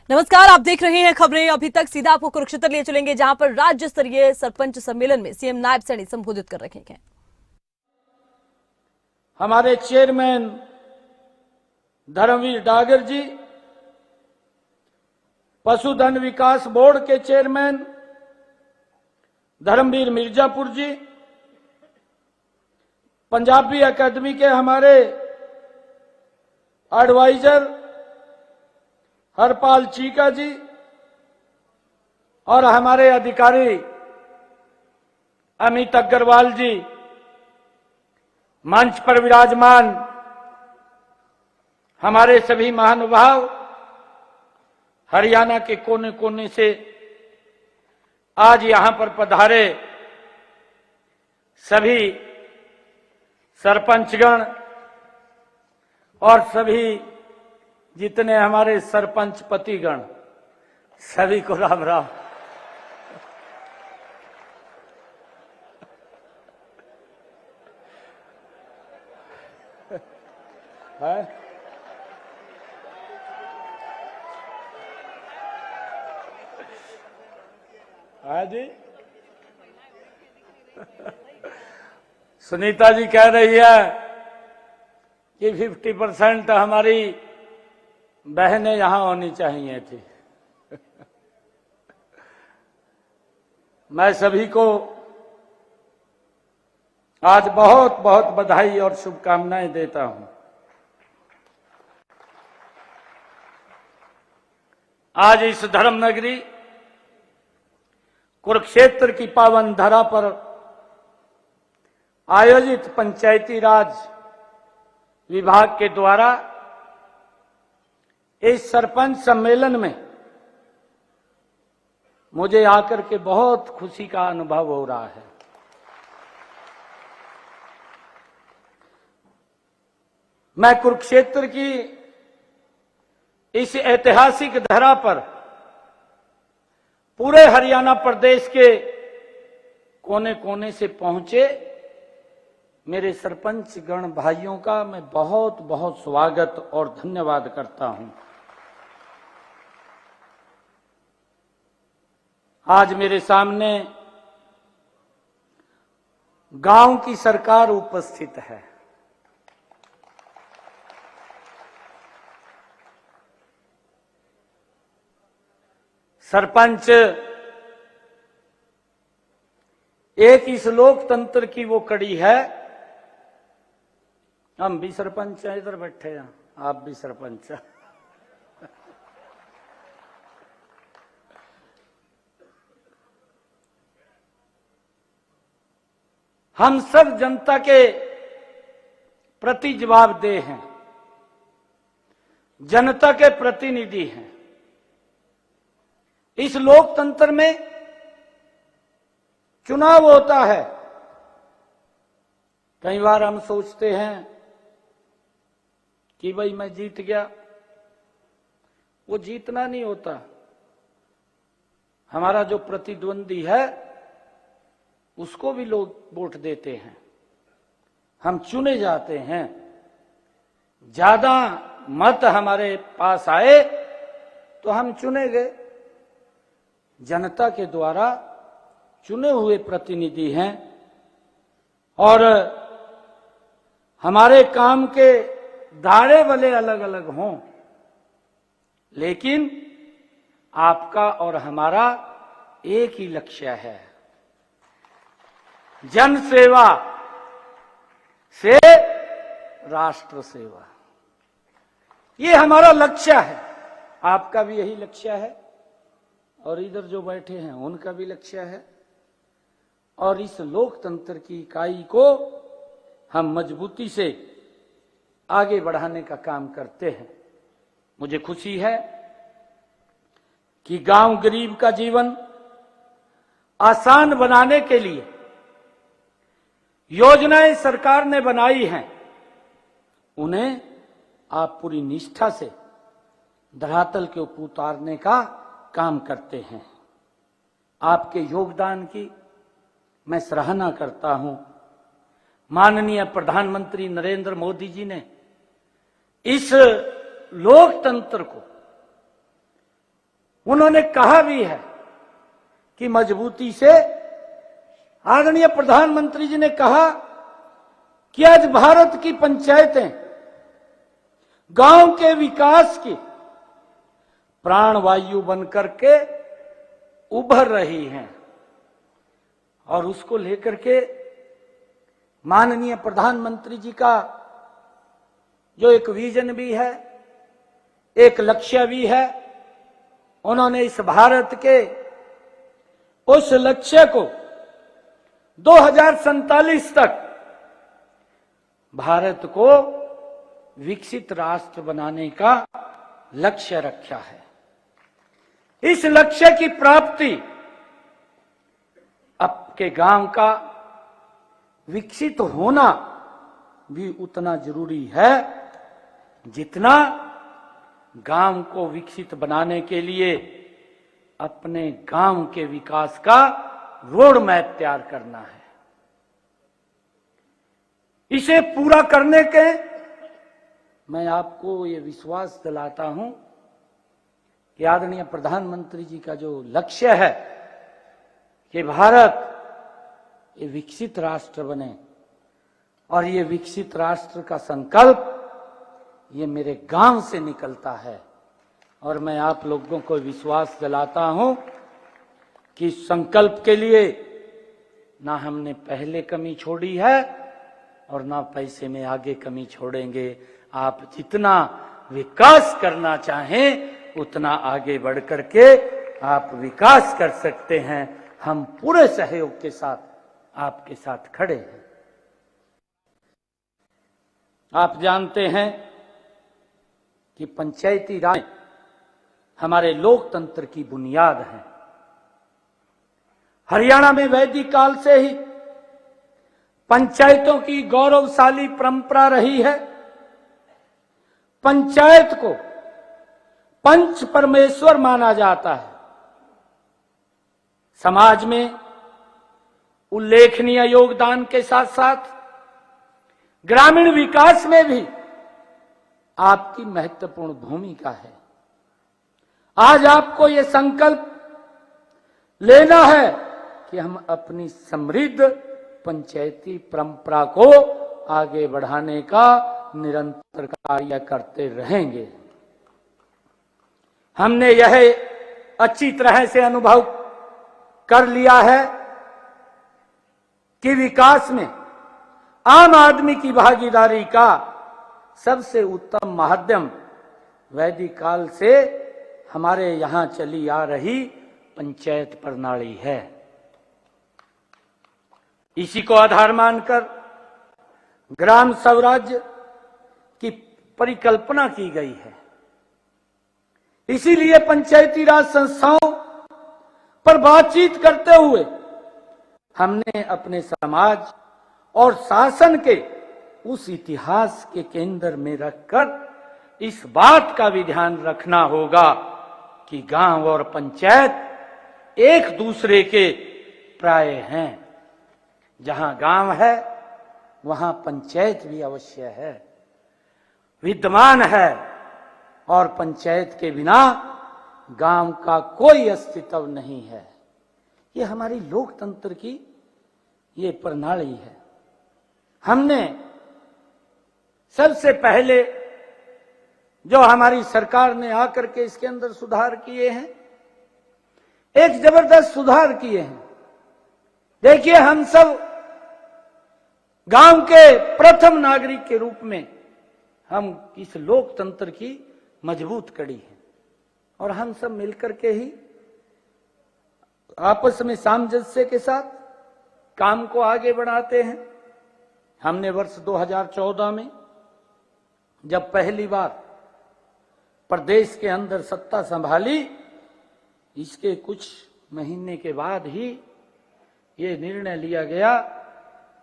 नमस्कार, आप देख रहे हैं खबरें। अभी तक सीधा आपको कुरुक्षेत्र लिए चलेंगे, जहां पर राज्य स्तरीय सरपंच सम्मेलन में सीएम नायब सैनी संबोधित कर रहे हैं। हमारे चेयरमैन धर्मवीर डागर जी, पशुधन विकास बोर्ड के चेयरमैन धर्मवीर मिर्जापुर जी, पंजाबी एकेडमी के हमारे एडवाइजर हरपाल चीका जी और हमारे अधिकारी अमित अग्रवाल जी, मंच पर विराजमान हमारे सभी महानुभाव, हरियाणा के कोने कोने से आज यहां पर पधारे सभी सरपंचगण और सभी जितने हमारे सरपंच पतिगण, सभी को राम राम। है जी। सुनीता जी कह रही है कि 50% हमारी बहनें यहां होनी चाहिए थी। मैं सभी को आज बहुत बहुत बधाई और शुभकामनाएं देता हूं। आज इस धर्म नगरी कुरुक्षेत्र की पावन धरा पर आयोजित पंचायती राज विभाग के द्वारा इस सरपंच सम्मेलन में मुझे आकर के बहुत खुशी का अनुभव हो रहा है। मैं कुरुक्षेत्र की इस ऐतिहासिक धरा पर पूरे हरियाणा प्रदेश के कोने कोने से पहुंचे मेरे सरपंच गण भाइयों का मैं बहुत बहुत स्वागत और धन्यवाद करता हूं। आज मेरे सामने गांव की सरकार उपस्थित है। सरपंच एक इस लोकतंत्र की वो कड़ी है। हम भी सरपंच हैं, इधर बैठे हैं, आप भी सरपंच हैं। हम सब जनता के प्रति जवाबदेह हैं, जनता के प्रतिनिधि हैं। इस लोकतंत्र में चुनाव होता है। कई बार हम सोचते हैं कि भाई मैं जीत गया। वो जीतना नहीं होता। हमारा जो प्रतिद्वंदी है उसको भी लोग वोट देते हैं। हम चुने जाते हैं। ज्यादा मत हमारे पास आए तो हम चुने गए। जनता के द्वारा चुने हुए प्रतिनिधि हैं और हमारे काम के दायरे भले अलग अलग हों, लेकिन आपका और हमारा एक ही लक्ष्य है, जन सेवा से राष्ट्र सेवा। ये हमारा लक्ष्य है। आपका भी यही लक्ष्य है और इधर जो बैठे हैं उनका भी लक्ष्य है। और इस लोकतंत्र की इकाई को हम मजबूती से आगे बढ़ाने का काम करते हैं। मुझे खुशी है कि गांव गरीब का जीवन आसान बनाने के लिए योजनाएं सरकार ने बनाई हैं, उन्हें आप पूरी निष्ठा से धरातल के ऊपर उतारने का काम करते हैं। आपके योगदान की मैं सराहना करता हूं। माननीय प्रधानमंत्री नरेंद्र मोदी जी ने इस लोकतंत्र को उन्होंने कहा भी है कि मजबूती से, आदरणीय प्रधानमंत्री जी ने कहा कि आज भारत की पंचायतें गांव के विकास की प्राणवायु बनकर के उभर रही हैं, और उसको लेकर के माननीय प्रधानमंत्री जी का जो एक विजन भी है, एक लक्ष्य भी है, उन्होंने इस भारत के उस लक्ष्य को 2047 तक भारत को विकसित राष्ट्र बनाने का लक्ष्य रखा है। इस लक्ष्य की प्राप्ति आपके गांव का विकसित होना भी उतना जरूरी है जितना गांव को विकसित बनाने के लिए अपने गांव के विकास का रोड मैप तैयार करना है। इसे पूरा करने के मैं आपको ये विश्वास दिलाता हूं कि आदरणीय प्रधानमंत्री जी का जो लक्ष्य है कि भारत ये विकसित राष्ट्र बने, और ये विकसित राष्ट्र का संकल्प ये मेरे गांव से निकलता है। और मैं आप लोगों को विश्वास दिलाता हूं कि इस संकल्प के लिए ना हमने पहले कमी छोड़ी है और ना पैसे में आगे कमी छोड़ेंगे। आप जितना विकास करना चाहें उतना आगे बढ़ करके आप विकास कर सकते हैं। हम पूरे सहयोग के साथ आपके साथ खड़े हैं। आप जानते हैं कि पंचायती राज हमारे लोकतंत्र की बुनियाद है। हरियाणा में वैदिक काल से ही पंचायतों की गौरवशाली परंपरा रही है। पंचायत को पंच परमेश्वर माना जाता है। समाज में उल्लेखनीय योगदान के साथ साथ ग्रामीण विकास में भी आपकी महत्वपूर्ण भूमिका है। आज आपको यह संकल्प लेना है कि हम अपनी समृद्ध पंचायती परंपरा को आगे बढ़ाने का निरंतर कार्य करते रहेंगे। हमने यह अच्छी तरह से अनुभव कर लिया है कि विकास में आम आदमी की भागीदारी का सबसे उत्तम माध्यम वैदिक काल से हमारे यहां चली आ रही पंचायत प्रणाली है। इसी को आधार मानकर ग्राम स्वराज्य की परिकल्पना की गई है। इसीलिए पंचायती राज संस्थाओं पर बातचीत करते हुए हमने अपने समाज और शासन के उस इतिहास के केंद्र में रखकर इस बात का भी ध्यान रखना होगा कि गांव और पंचायत एक दूसरे के प्राय हैं। जहां गांव है वहां पंचायत भी अवश्य है, विद्यमान है, और पंचायत के बिना गांव का कोई अस्तित्व नहीं है। ये हमारी लोकतंत्र की ये प्रणाली है। हमने सबसे पहले जो हमारी सरकार ने आकर के इसके अंदर सुधार किए हैं, एक जबरदस्त सुधार किए हैं। देखिए, हम सब गांव के प्रथम नागरिक के रूप में हम इस लोकतंत्र की मजबूत कड़ी है, और हम सब मिलकर के ही आपस में सामंजस्य के साथ काम को आगे बढ़ाते हैं। हमने वर्ष 2014 में जब पहली बार प्रदेश के अंदर सत्ता संभाली, इसके कुछ महीने के बाद ही ये निर्णय लिया गया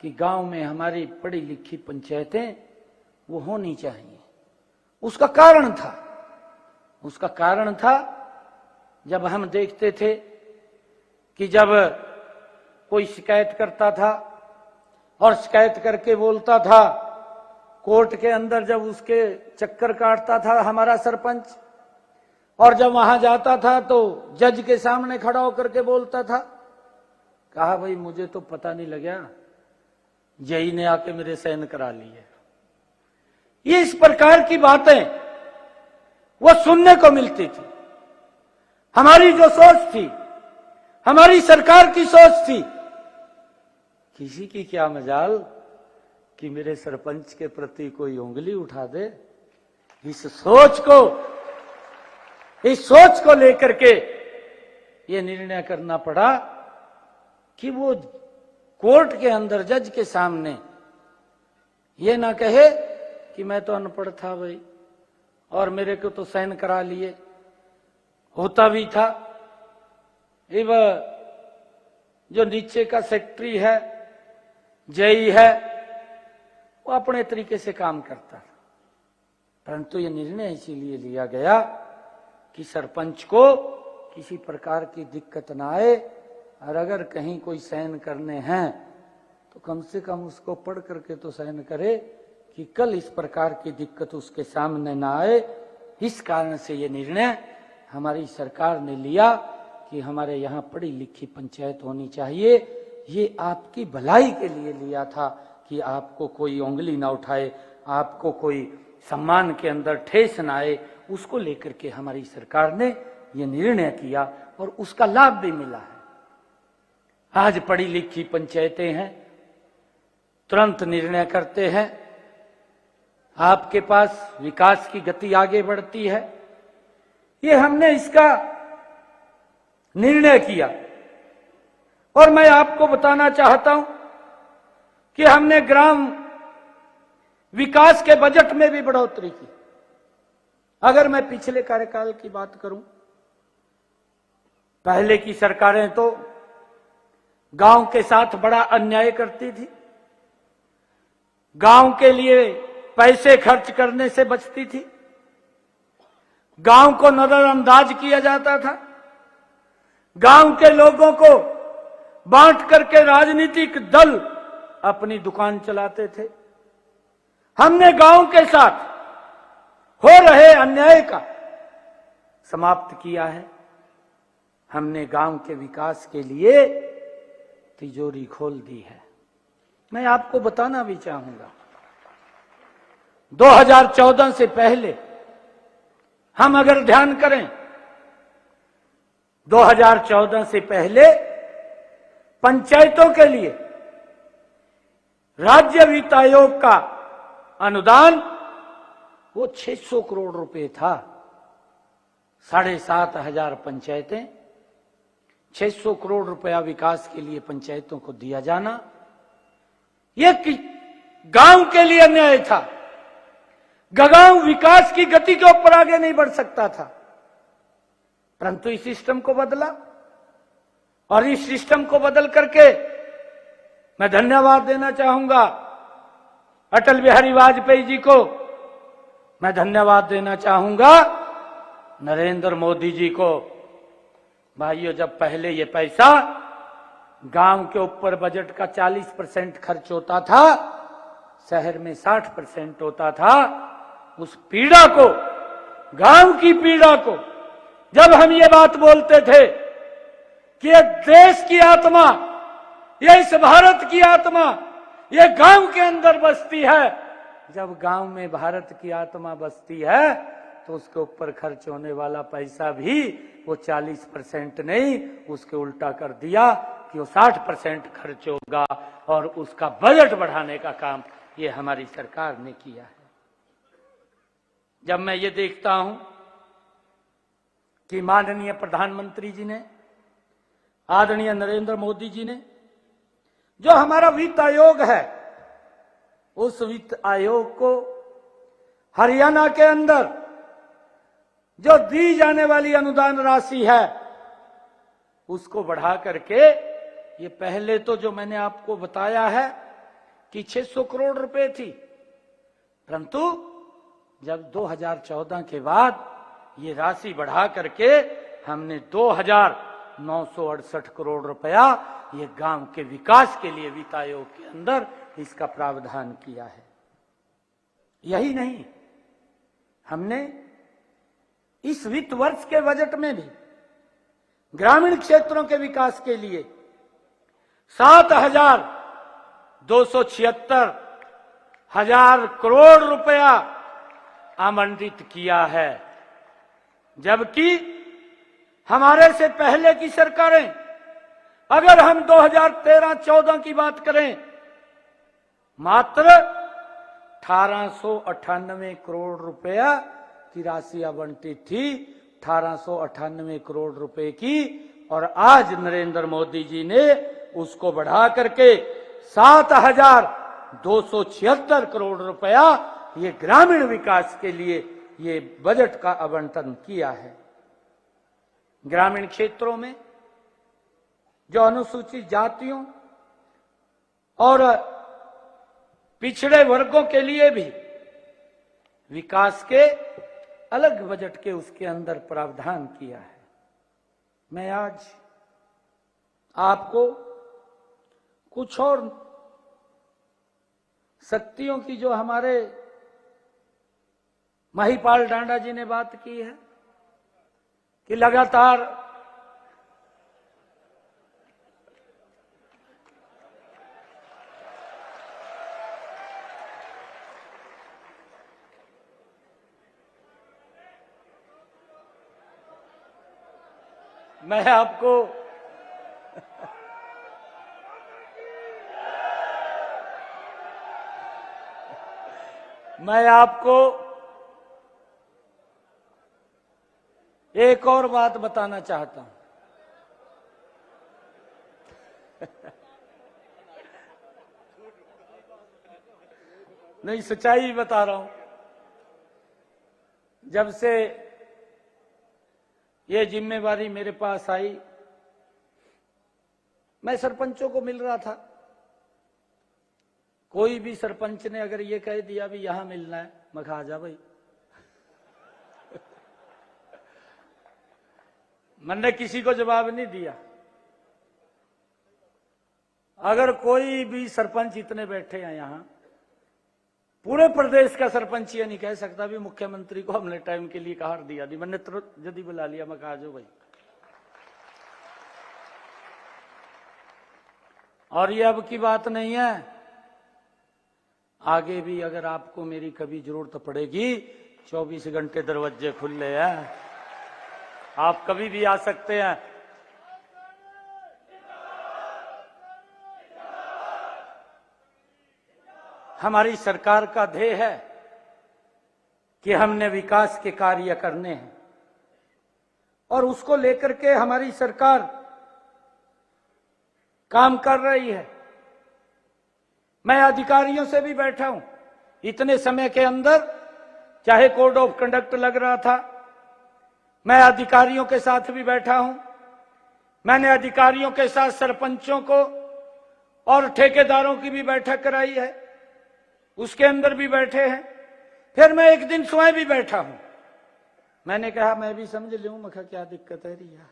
कि गांव में हमारी पढ़ी लिखी पंचायतें वो होनी चाहिए। उसका कारण था जब हम देखते थे कि जब कोई शिकायत करता था और शिकायत करके बोलता था, कोर्ट के अंदर जब उसके चक्कर काटता था हमारा सरपंच, और जब वहां जाता था तो जज के सामने खड़ा होकर के बोलता था, कहा भाई मुझे तो पता नहीं लगा, जई ने आके मेरे साइन करा लिए। ये इस प्रकार की बातें वो सुनने को मिलती थी। हमारी जो सोच थी, हमारी सरकार की सोच थी, किसी की क्या मजाल कि मेरे सरपंच के प्रति कोई उंगली उठा दे। इस सोच को लेकर के ये निर्णय करना पड़ा कि वो कोर्ट के अंदर जज के सामने ये ना कहे कि मैं तो अनपढ़ था भाई और मेरे को तो साइन करा लिए। होता भी था, जो नीचे का सेक्रेटरी है, जेई है, वो अपने तरीके से काम करता था। परंतु ये निर्णय इसीलिए लिया गया कि सरपंच को किसी प्रकार की दिक्कत ना आए, और अगर कहीं कोई साइन करने हैं तो कम से कम उसको पढ़ करके तो साइन करे कि कल इस प्रकार की दिक्कत उसके सामने ना आए। इस कारण से ये निर्णय हमारी सरकार ने लिया कि हमारे यहाँ पढ़ी लिखी पंचायत होनी चाहिए। ये आपकी भलाई के लिए लिया था कि आपको कोई उंगली ना उठाए, आपको कोई सम्मान के अंदर ठेस ना आए। उसको लेकर के हमारी सरकार ने ये निर्णय किया और उसका लाभ भी मिला है। आज पढ़ी लिखी पंचायतें हैं, तुरंत निर्णय करते हैं, आपके पास विकास की गति आगे बढ़ती है। ये हमने इसका निर्णय किया। और मैं आपको बताना चाहता हूं कि हमने ग्राम विकास के बजट में भी बढ़ोतरी की। अगर मैं पिछले कार्यकाल की बात करूं, पहले की सरकारें तो गांव के साथ बड़ा अन्याय करती थी, गांव के लिए पैसे खर्च करने से बचती थी, गांव को नजरअंदाज किया जाता था, गांव के लोगों को बांट करके राजनीतिक दल अपनी दुकान चलाते थे। हमने गांव के साथ हो रहे अन्याय का समाप्त किया है। हमने गांव के विकास के लिए तिजोरी खोल दी है। मैं आपको बताना भी चाहूंगा, 2014 से पहले हम अगर ध्यान करें, 2014 से पहले पंचायतों के लिए राज्य वित्त आयोग का अनुदान वो 600 करोड़ रुपए था। 7,500 पंचायतें, 600 करोड़ रुपया विकास के लिए पंचायतों को दिया जाना, यह गांव के लिए अन्याय था। गांव विकास की गति के ऊपर आगे नहीं बढ़ सकता था। परंतु इस सिस्टम को बदला, और इस सिस्टम को बदल करके मैं धन्यवाद देना चाहूंगा अटल बिहारी वाजपेयी जी को, मैं धन्यवाद देना चाहूंगा नरेंद्र मोदी जी को। भाइयों, जब पहले ये पैसा गांव के ऊपर बजट का 40% खर्च होता था, शहर में 60% होता था, उस पीड़ा को, गांव की पीड़ा को, जब हम ये बात बोलते थे कि ये देश की आत्मा, ये इस भारत की आत्मा, ये गांव के अंदर बसती है, जब गांव में भारत की आत्मा बसती है तो उसके ऊपर खर्च होने वाला पैसा भी वो 40% नहीं, उसके उल्टा कर दिया कि वो 60% खर्च होगा, और उसका बजट बढ़ाने का काम ये हमारी सरकार ने किया है। जब मैं ये देखता हूं कि माननीय प्रधानमंत्री जी ने, आदरणीय नरेंद्र मोदी जी ने, जो हमारा वित्त आयोग है, उस वित्त आयोग को हरियाणा के अंदर जो दी जाने वाली अनुदान राशि है उसको बढ़ा करके, ये पहले तो जो मैंने आपको बताया है कि 600 करोड़ रुपए थी, परंतु जब 2014 के बाद ये राशि बढ़ा करके हमने 2,968 करोड़ रुपया ये गांव के विकास के लिए वित्त आयोग के अंदर इसका प्रावधान किया है। यही नहीं, हमने इस वित्त वर्ष के बजट में भी ग्रामीण क्षेत्रों के विकास के लिए 7,276 करोड़ रुपया आवंटित किया है। जबकि हमारे से पहले की सरकारें, अगर हम 2013-14 की बात करें, मात्र 1898 करोड़ रुपया की राशि आवंटित थी, 1898 करोड़ रुपए की। और आज नरेंद्र मोदी जी ने उसको बढ़ा करके 7,276 करोड़ रुपया ये ग्रामीण विकास के लिए ये बजट का आवंटन किया है। ग्रामीण क्षेत्रों में जो अनुसूचित जातियों और पिछड़े वर्गों के लिए भी विकास के अलग बजट के उसके अंदर प्रावधान किया है। मैं आज आपको कुछ और शक्तियों की जो हमारे महिपाल डांडा जी ने बात की है कि लगातार मैं आपको एक और बात बताना चाहता हूं। नहीं, सच्चाई बता रहा हूं। जब से ये जिम्मेवारी मेरे पास आई, मैं सरपंचों को मिल रहा था। कोई भी सरपंच ने अगर ये कह दिया भी यहां मिलना है, मैं कहा, आजा भाई। मैंने किसी को जवाब नहीं दिया। अगर कोई भी सरपंच, इतने बैठे हैं यहां, पूरे प्रदेश का सरपंच ये नहीं कह सकता भी मुख्यमंत्री को हमने टाइम के लिए कहा दिया दी। मैंने तुरंत जल्दी बुला लिया, मैं कहा, जो भाई। और ये अब की बात नहीं है, आगे भी अगर आपको मेरी कभी जरूरत पड़ेगी, 24 घंटे दरवाजे खुले हैं, आप कभी भी आ सकते हैं। हमारी सरकार का ध्येय है कि हमने विकास के कार्य करने हैं और उसको लेकर के हमारी सरकार काम कर रही है। मैं अधिकारियों से भी बैठा हूं इतने समय के अंदर, चाहे कोड ऑफ कंडक्ट लग रहा था, मैं अधिकारियों के साथ भी बैठा हूं। मैंने अधिकारियों के साथ सरपंचों को और ठेकेदारों की भी बैठक कराई है, उसके अंदर भी बैठे हैं। फिर मैं एक दिन स्वयं भी बैठा हूं। मैंने कहा मैं भी समझ लूं, मैं कहा क्या दिक्कत है रिया।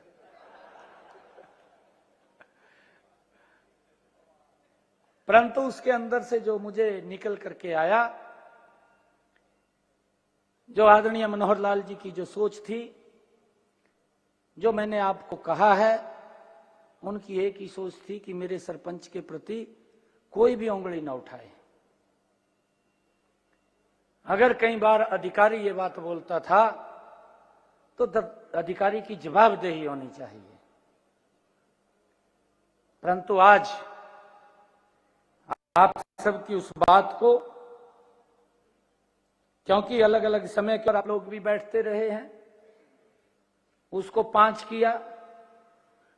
परंतु उसके अंदर से जो मुझे निकल करके आया, जो आदरणीय मनोहर लाल जी की जो सोच थी, जो मैंने आपको कहा है, उनकी एक ही सोच थी कि मेरे सरपंच के प्रति कोई भी उंगली न उठाए। अगर कई बार अधिकारी ये बात बोलता था तो अधिकारी की जवाबदेही होनी चाहिए। परंतु आज आप सबकी उस बात को, क्योंकि अलग अलग समय पर आप लोग भी बैठते रहे हैं, उसको 5 किया।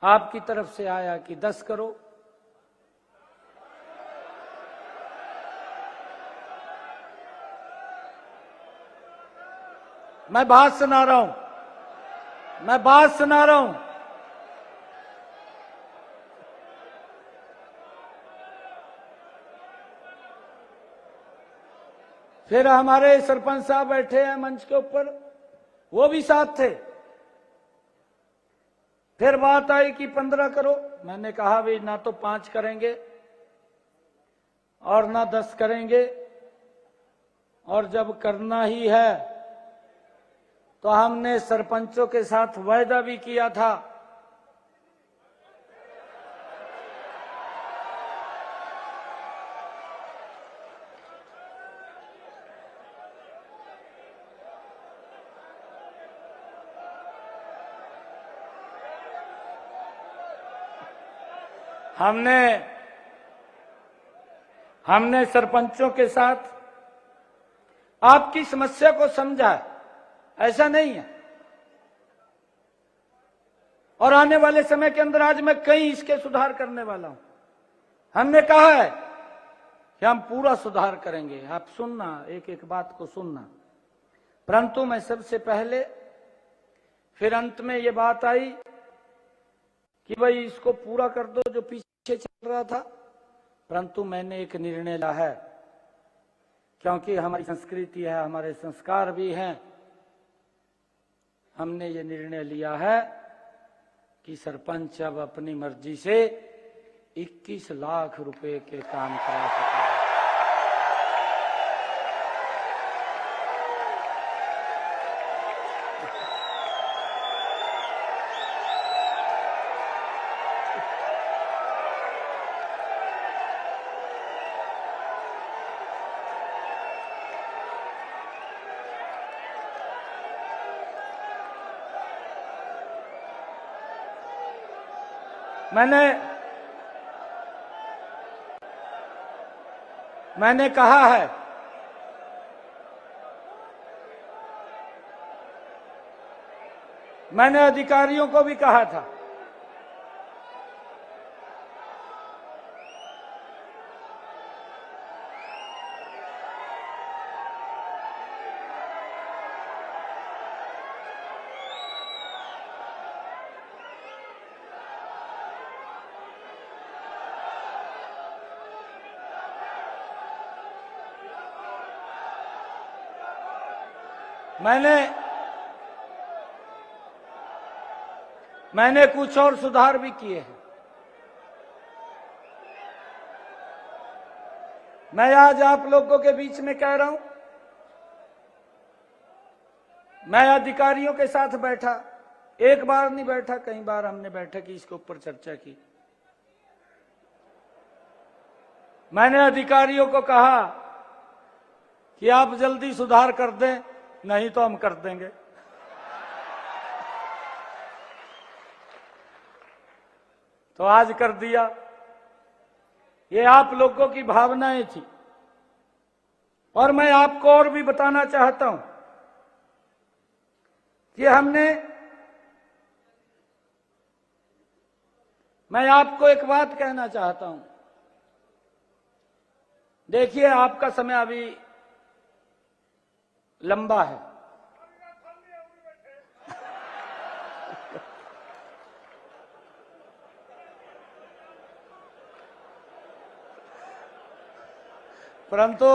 आपकी तरफ से आया कि 10 करो। मैं बात सुना रहा हूं, मैं बात सुना रहा हूं। फिर हमारे सरपंच साहब बैठे हैं मंच के ऊपर, वो भी साथ थे। फिर बात आई कि 15 करो। मैंने कहा भाई ना तो 5 करेंगे और ना 10 करेंगे, और जब करना ही है तो हमने सरपंचों के साथ वायदा भी किया था हमने सरपंचों के साथ आपकी समस्या को समझा है, ऐसा नहीं है। और आने वाले समय के अंदर आज मैं कई इसके सुधार करने वाला हूं। हमने कहा है कि हम पूरा सुधार करेंगे, आप सुनना, एक एक बात को सुनना। परंतु मैं सबसे पहले, फिर अंत में ये बात आई कि भाई इसको पूरा कर दो जो पीछे चल रहा था। परंतु मैंने एक निर्णय लिया है, क्योंकि हमारी संस्कृति है, हमारे संस्कार भी हैं। हमने ये निर्णय लिया है कि सरपंच अब अपनी मर्जी से 21 लाख रुपए के काम करा सकते हैं। मैंने कहा है मैंने अधिकारियों को भी कहा था मैंने कुछ और सुधार भी किए हैं। मैं आज आप लोगों के बीच में कह रहा हूं, मैं अधिकारियों के साथ बैठा, एक बार नहीं बैठा, कई बार हमने बैठक की, इसके ऊपर चर्चा की। मैंने अधिकारियों को कहा कि आप जल्दी सुधार कर दें, नहीं तो हम कर देंगे। तो आज कर दिया। ये आप लोगों की भावनाएं थी। और मैं आपको और भी बताना चाहता हूं कि मैं आपको एक बात कहना चाहता हूं। देखिए, आपका समय अभी लंबा है। परंतु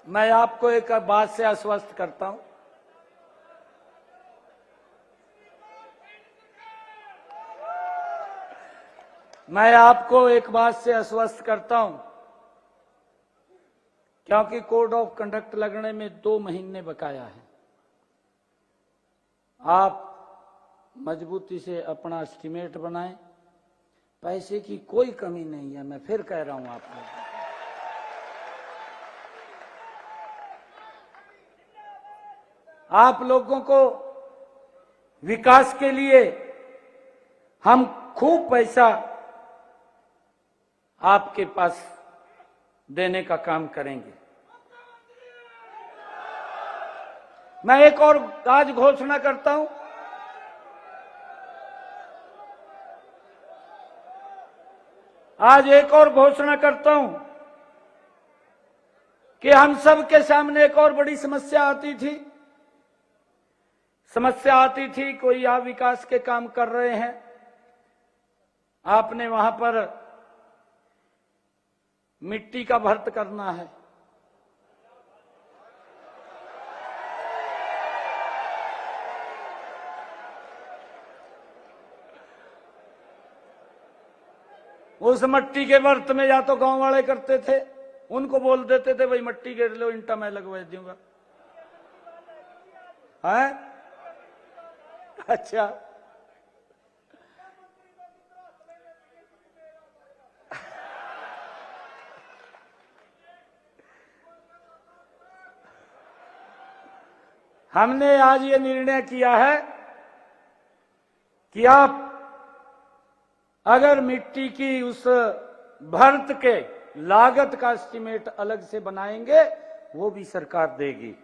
मैं आपको एक बात से आश्वस्त करता हूं, मैं आपको एक बात से आश्वस्त करता हूं, क्योंकि कोड ऑफ कंडक्ट लगने में 2 महीने बकाया है। आप मजबूती से अपना एस्टीमेट बनाएं, पैसे की कोई कमी नहीं है। मैं फिर कह रहा हूं आपको, आप लोगों को विकास के लिए हम खूब पैसा आपके पास देने का काम करेंगे। मैं एक और आज घोषणा करता हूं, आज एक और घोषणा करता हूं कि हम सब के सामने एक और बड़ी समस्या आती थी। कोई आप विकास के काम कर रहे हैं, आपने वहां पर मिट्टी का भर्त करना है। उस मिट्टी के भर्त में या तो गांव वाले करते थे, उनको बोल देते थे भाई मिट्टी घेर लो, ईंटा मैं लगवा दूंगा। है अच्छा, हमने आज ये निर्णय किया है कि आप अगर मिट्टी की उस भर्त के लागत का एस्टीमेट अलग से बनाएंगे, वो भी सरकार देगी।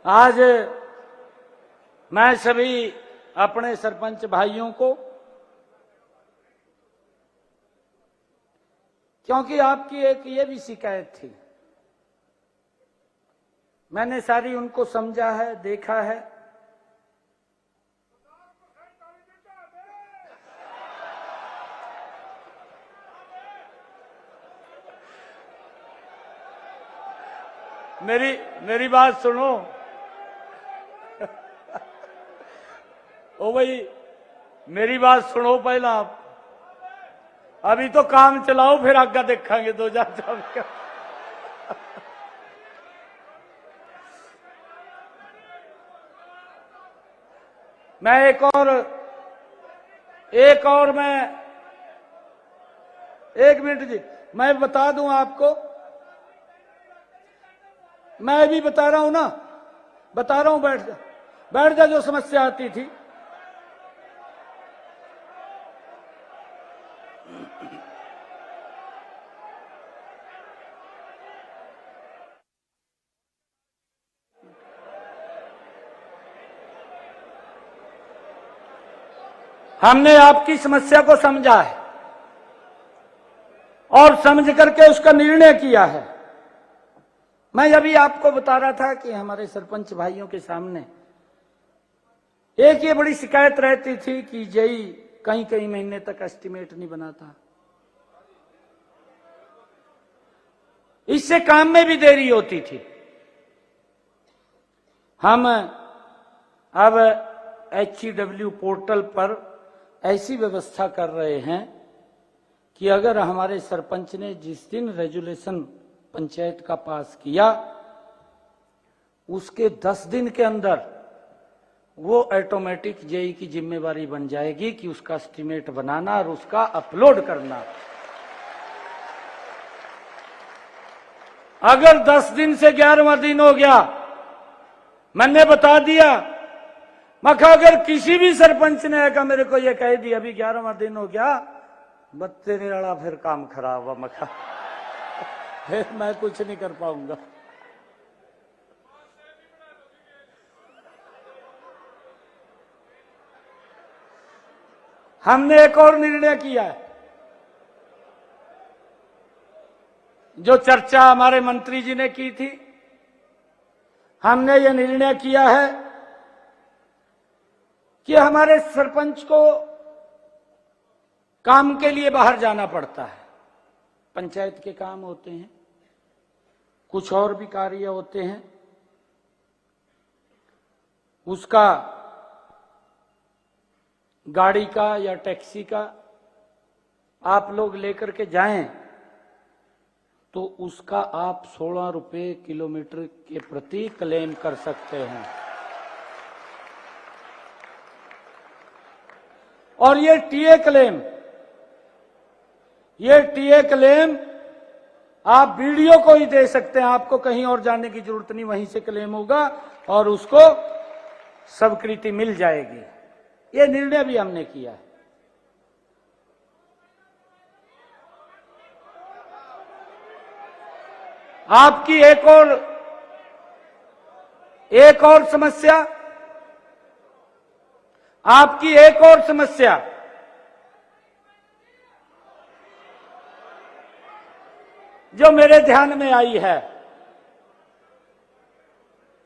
आज मैं सभी अपने सरपंच भाइयों को, क्योंकि आपकी एक ये भी शिकायत थी, मैंने सारी उनको समझा है, देखा है। मेरी बात सुनो। ओ भाई मेरी बात सुनो पहला आप, अभी तो काम चलाओ फिर आगे देखेंगे 2024 का। मैं एक और मैं 1 मिनट जी, मैं बता दूं आपको, मैं भी बता रहा हूं ना, बता रहा हूं, बैठ जा। जो समस्या आती थी, हमने आपकी समस्या को समझा है और समझ करके उसका निर्णय किया है। मैं अभी आपको बता रहा था कि हमारे सरपंच भाइयों के सामने एक ये बड़ी शिकायत रहती थी कि जेई कई महीने तक एस्टीमेट नहीं बनाता, इससे काम में भी देरी होती थी। हम अब HEW पोर्टल पर ऐसी व्यवस्था कर रहे हैं कि अगर हमारे सरपंच ने जिस दिन रेजुलेशन पंचायत का पास किया, उसके 10 दिन के अंदर वो ऑटोमेटिक जेई की जिम्मेवारी बन जाएगी कि उसका एस्टीमेट बनाना और उसका अपलोड करना। अगर 10 दिन से 11वां दिन हो गया, मैंने बता दिया, मैं कहा अगर किसी भी सरपंच ने आकर मेरे को ये कह दिया अभी 11वां दिन हो गया, बत्ते निराला फिर काम खराब हुआ, मैं कहा फिर मैं कुछ नहीं कर पाऊंगा। हमने एक और निर्णय किया है, जो चर्चा हमारे मंत्री जी ने की थी। हमने ये निर्णय किया है कि हमारे सरपंच को काम के लिए बाहर जाना पड़ता है, पंचायत के काम होते हैं, कुछ और भी कार्य होते हैं, उसका गाड़ी का या टैक्सी का आप लोग लेकर के जाएं तो उसका आप 16 रुपए किलोमीटर के प्रति क्लेम कर सकते हैं। और ये टीए क्लेम आप वीडियो को ही दे सकते हैं, आपको कहीं और जाने की जरूरत नहीं, वहीं से क्लेम होगा और उसको स्वीकृति मिल जाएगी। ये निर्णय भी हमने किया है। आपकी एक और एक और समस्या, आपकी एक और समस्या, जो मेरे ध्यान में आई है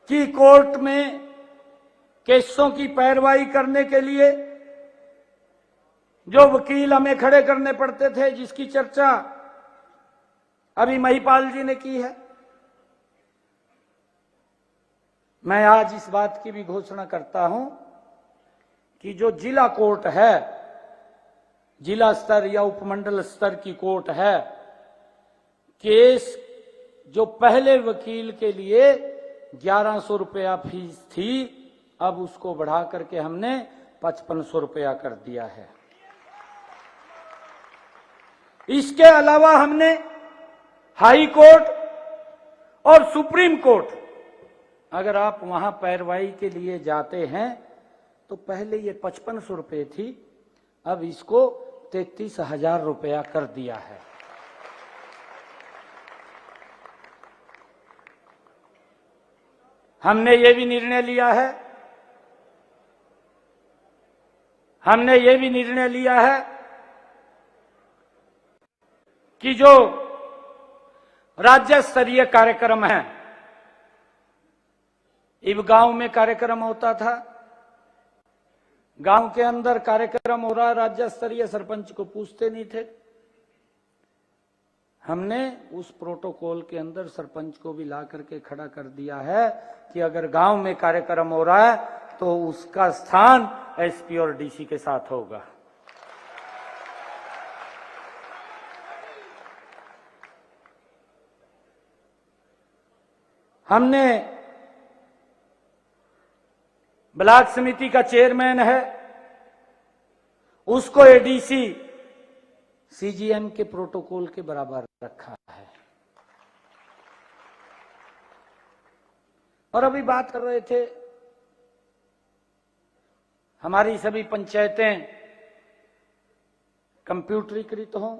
कि कोर्ट में केसों की पैरवाई करने के लिए जो वकील हमें खड़े करने पड़ते थे, जिसकी चर्चा अभी महिपाल जी ने की है। मैं आज इस बात की भी घोषणा करता हूं कि जो जिला कोर्ट है, जिला स्तर या उपमंडल स्तर की कोर्ट है, केस जो पहले वकील के लिए 1100 रुपया फीस थी, अब उसको बढ़ा करके हमने 5500 रुपया कर दिया है। इसके अलावा हमने हाई कोर्ट और सुप्रीम कोर्ट, अगर आप वहां पैरवाई के लिए जाते हैं तो पहले ये 5500 रुपये थी, अब इसको 33,000 रुपया कर दिया है। हमने ये भी निर्णय लिया है कि जो राज्य स्तरीय कार्यक्रम है, इब गांव में कार्यक्रम होता था, गांव के अंदर कार्यक्रम हो रहा, राज्य स्तरीय सरपंच को पूछते नहीं थे। हमने उस प्रोटोकॉल के अंदर सरपंच को भी ला करके खड़ा कर दिया है कि अगर गांव में कार्यक्रम हो रहा है तो उसका स्थान एसपी और डीसी के साथ होगा। हमने ब्लॉक समिति का चेयरमैन है, उसको एडीसी सीजीएम के प्रोटोकॉल के बराबर रखा है। और अभी बात कर रहे थे, हमारी सभी पंचायतें कंप्यूटरीकृत हों,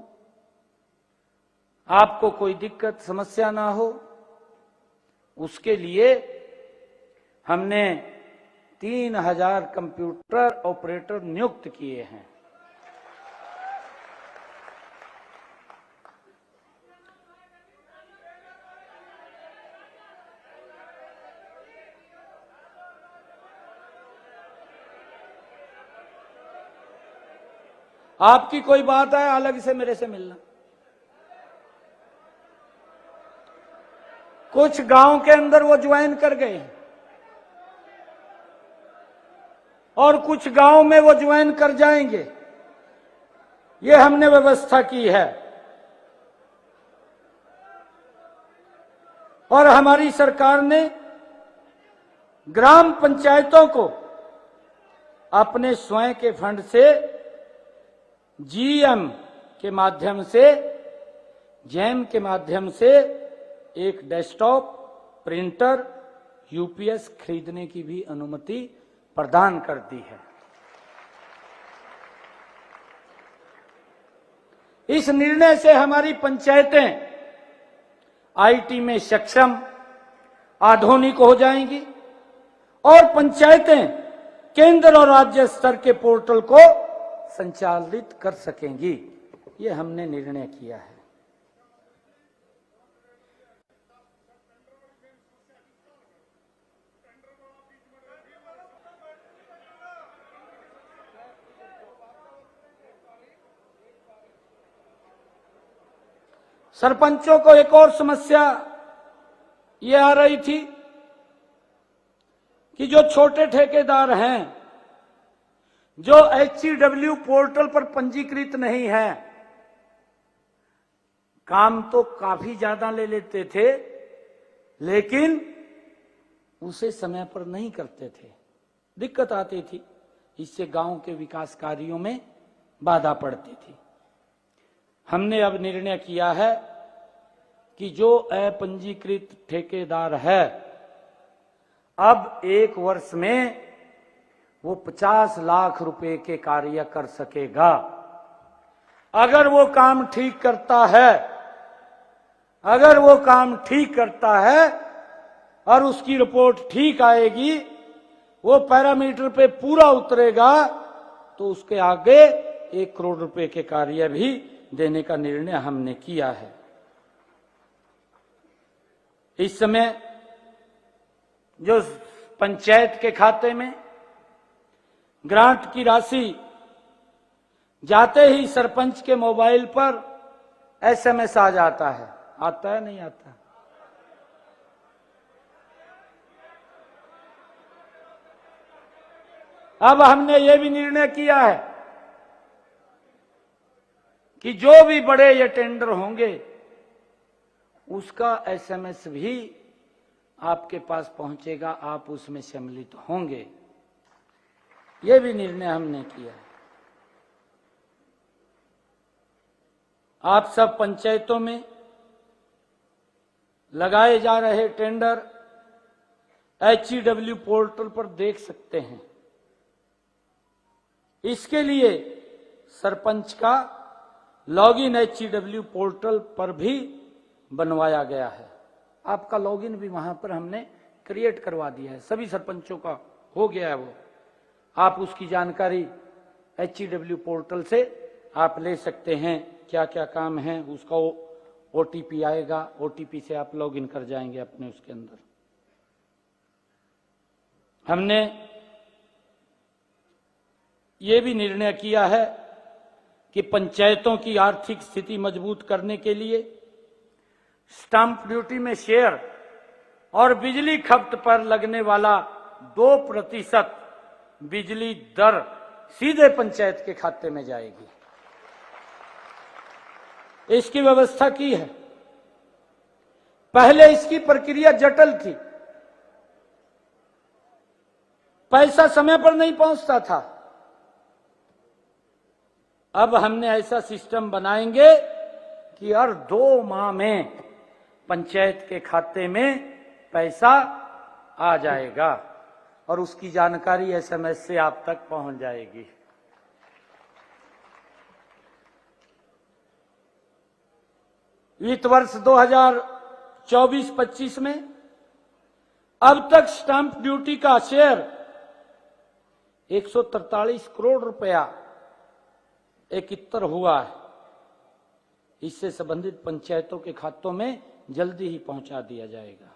आपको कोई दिक्कत समस्या ना हो, उसके लिए हमने 3000 कंप्यूटर ऑपरेटर नियुक्त किए हैं। आपकी कोई बात है अलग से मेरे से मिलना। कुछ गांव के अंदर वो ज्वाइन कर गए और कुछ गांव में वो ज्वाइन कर जाएंगे, ये हमने व्यवस्था की है। और हमारी सरकार ने ग्राम पंचायतों को अपने स्वयं के फंड से जीएम के माध्यम से, जैम के माध्यम से एक डेस्कटॉप, प्रिंटर, यूपीएस खरीदने की भी अनुमति प्रदान कर दी है। इस निर्णय से हमारी पंचायतें आईटी में सक्षम, आधुनिक हो जाएंगी और पंचायतें केंद्र और राज्य स्तर के पोर्टल को संचालित कर सकेंगी। ये हमने निर्णय किया है। सरपंचों को एक और समस्या ये आ रही थी कि जो छोटे ठेकेदार हैं, जो HCW पोर्टल पर पंजीकृत नहीं है, काम तो काफी ज्यादा ले लेते थे लेकिन उसे समय पर नहीं करते थे, दिक्कत आती थी। इससे गांव के विकास कार्यों में बाधा पड़ती थी। हमने अब निर्णय किया है कि जो अपंजीकृत ठेकेदार है, अब 1 वर्ष में वो 50 लाख रुपए के कार्य कर सकेगा। अगर वो काम ठीक करता है, और उसकी रिपोर्ट ठीक आएगी, वो पैरामीटर पे पूरा उतरेगा, तो उसके आगे 1 करोड़ रुपए के कार्य भी देने का निर्णय हमने किया है। इस समय जो पंचायत के खाते में ग्रांट की राशि जाते ही सरपंच के मोबाइल पर एसएमएस आ जाता है, आता है नहीं आता? अब हमने ये भी निर्णय किया है कि जो भी बड़े ये टेंडर होंगे उसका एसएमएस भी आपके पास पहुंचेगा, आप उसमें सम्मिलित होंगे। ये भी निर्णय हमने किया है। आप सब पंचायतों में लगाए जा रहे टेंडर HEW पोर्टल पर देख सकते हैं। इसके लिए सरपंच का लॉगिन HEW पोर्टल पर भी बनवाया गया है। आपका लॉगिन भी वहां पर हमने क्रिएट करवा दिया है, सभी सरपंचों का हो गया है वो। आप उसकी जानकारी HEW पोर्टल से आप ले सकते हैं, क्या क्या काम है, उसका OTP आएगा, OTP से आप लॉगिन कर जाएंगे अपने उसके अंदर। हमने ये भी निर्णय किया है कि पंचायतों की आर्थिक स्थिति मजबूत करने के लिए स्टाम्प ड्यूटी में शेयर और बिजली खपत पर लगने वाला 2% बिजली दर सीधे पंचायत के खाते में जाएगी। इसकी व्यवस्था की है। पहले इसकी प्रक्रिया जटिल थी, पैसा समय पर नहीं पहुंचता था। अब हमने ऐसा सिस्टम बनाएंगे कि हर 2 माह में पंचायत के खाते में पैसा आ जाएगा और उसकी जानकारी एसएमएस से आप तक पहुंच जाएगी। वित्त वर्ष 2024-25 में अब तक स्टाम्प ड्यूटी का शेयर 143 करोड़ रुपया एकत्र हुआ है। इससे संबंधित पंचायतों के खातों में जल्दी ही पहुंचा दिया जाएगा।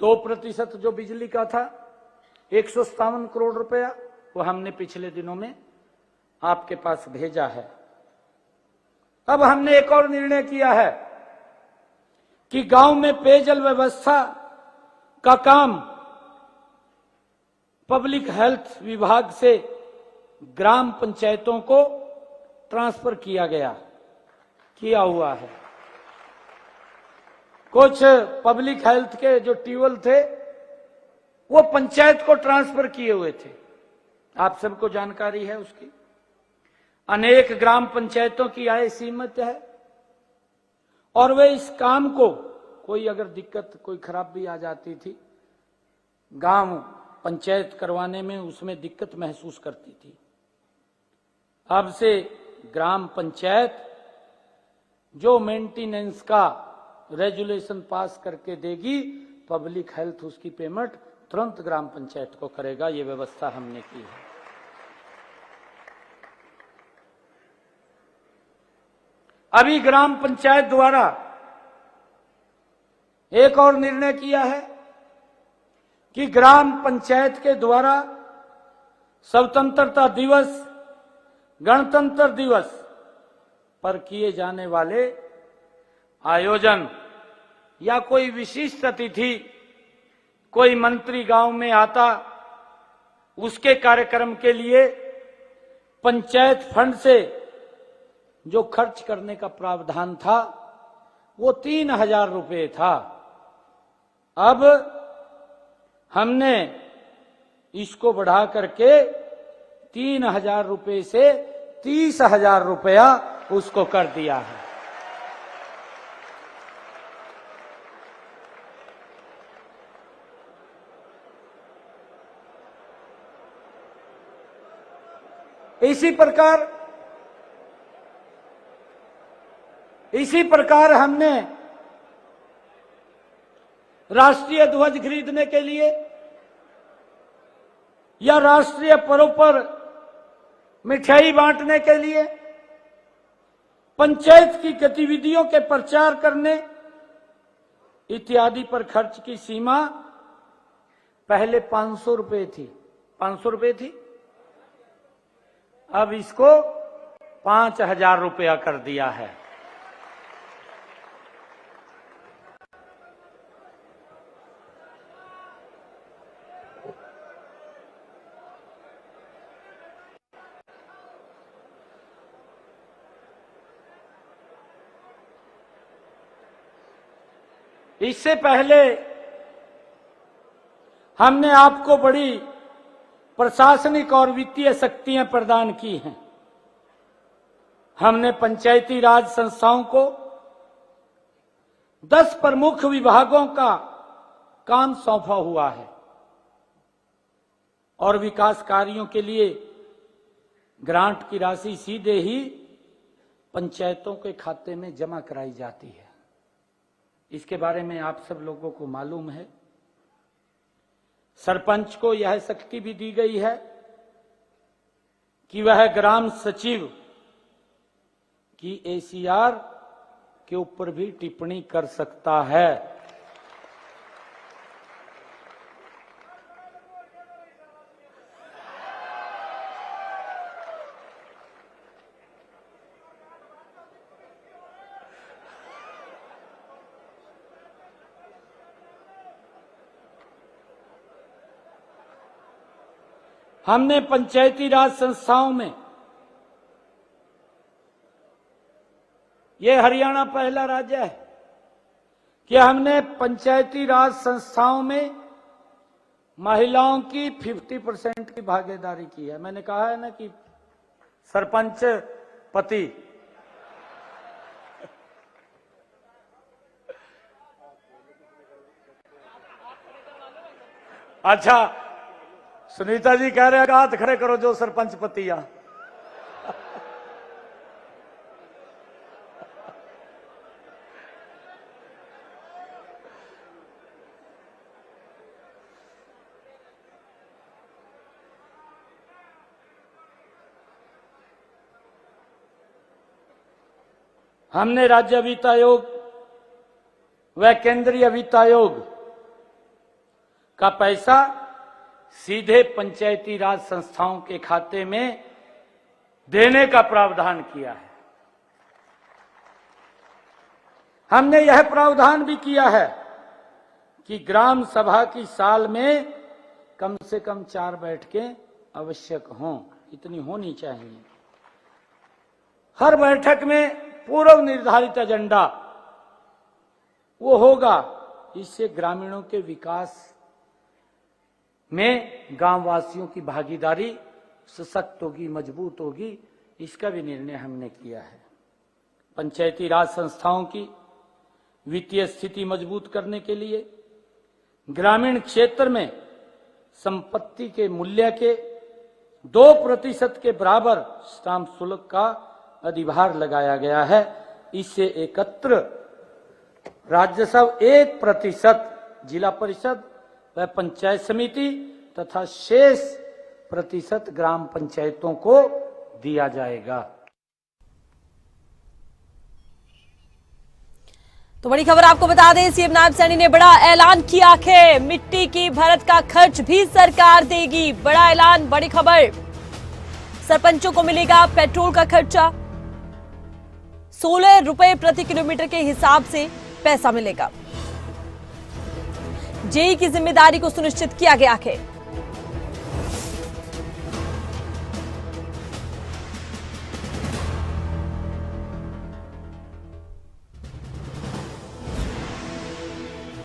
दो प्रतिशत जो बिजली का था 157 करोड़ रुपया, वो हमने पिछले दिनों में आपके पास भेजा है। अब हमने एक और निर्णय किया है कि गांव में पेयजल व्यवस्था का काम पब्लिक हेल्थ विभाग से ग्राम पंचायतों को ट्रांसफर किया हुआ है। कुछ पब्लिक हेल्थ के जो ट्यूबवेल थे वो पंचायत को ट्रांसफर किए हुए थे, आप सबको जानकारी है उसकी। अनेक ग्राम पंचायतों की आय सीमित है और वे इस काम को, कोई अगर दिक्कत कोई खराबी आ जाती थी, गांव पंचायत करवाने में उसमें दिक्कत महसूस करती थी। अब से ग्राम पंचायत जो मेंटेनेंस का रेजुलेशन पास करके देगी, पब्लिक हेल्थ उसकी पेमेंट तुरंत ग्राम पंचायत को करेगा। ये व्यवस्था हमने की है। अभी ग्राम पंचायत द्वारा एक और निर्णय किया है कि ग्राम पंचायत के द्वारा स्वतंत्रता दिवस, गणतंत्र दिवस पर किए जाने वाले आयोजन या कोई विशिष्ट अतिथि, कोई मंत्री गांव में आता, उसके कार्यक्रम के लिए पंचायत फंड से जो खर्च करने का प्रावधान था वो 3000 रुपये था। अब हमने इसको बढ़ा करके 3000 रुपये से 30,000 रुपया उसको कर दिया है। इसी प्रकार हमने राष्ट्रीय ध्वज खरीदने के लिए या राष्ट्रीय पर्व पर मिठाई बांटने के लिए, पंचायत की गतिविधियों के प्रचार करने इत्यादि पर खर्च की सीमा पहले 500 रुपए थी, 500 रुपए थी, अब इसको 5000 रुपया कर दिया है। इससे पहले हमने आपको बड़ी प्रशासनिक और वित्तीय शक्तियां प्रदान की हैं। हमने पंचायती राज संस्थाओं को 10 प्रमुख विभागों का काम सौंपा हुआ है और विकास कार्यों के लिए ग्रांट की राशि सीधे ही पंचायतों के खाते में जमा कराई जाती है। इसके बारे में आप सब लोगों को मालूम है। सरपंच को यह शक्ति भी दी गई है कि वह ग्राम सचिव की एसीआर के ऊपर भी टिप्पणी कर सकता है। हमने पंचायती राज संस्थाओं में, यह हरियाणा पहला राज्य है कि हमने पंचायती राज संस्थाओं में महिलाओं की 50% की भागीदारी की है। मैंने कहा है ना कि सरपंच पति, अच्छा सुनीता जी कह रहे हैं हाथ खड़े करो जो सरपंच पतिया। हमने राज्य वित्त आयोग व केंद्रीय वित्त आयोग का पैसा सीधे पंचायती राज संस्थाओं के खाते में देने का प्रावधान किया है। हमने यह प्रावधान भी किया है कि ग्राम सभा की साल में कम से कम 4 बैठकें आवश्यक हों, इतनी होनी चाहिए। हर बैठक में पूर्व निर्धारित एजेंडा वो होगा। इससे ग्रामीणों के विकास में गांववासियों की भागीदारी सशक्त होगी, मजबूत होगी। इसका भी निर्णय हमने किया है। पंचायती राज संस्थाओं की वित्तीय स्थिति मजबूत करने के लिए ग्रामीण क्षेत्र में संपत्ति के मूल्य के 2% के बराबर स्टाम्प शुल्क का अधिभार लगाया गया है। इससे एकत्र राजस्व 1% जिला परिषद व पंचायत समिति तथा शेष % ग्राम पंचायतों को दिया जाएगा। तो बड़ी खबर आपको बता दें, सीएम नायब सैनी ने बड़ा ऐलान किया कि मिट्टी की भरत का खर्च भी सरकार देगी। बड़ा ऐलान, बड़ी खबर। सरपंचों को मिलेगा पेट्रोल का खर्चा, 16 रुपए प्रति किलोमीटर के हिसाब से पैसा मिलेगा। जेई की जिम्मेदारी को सुनिश्चित किया गया है।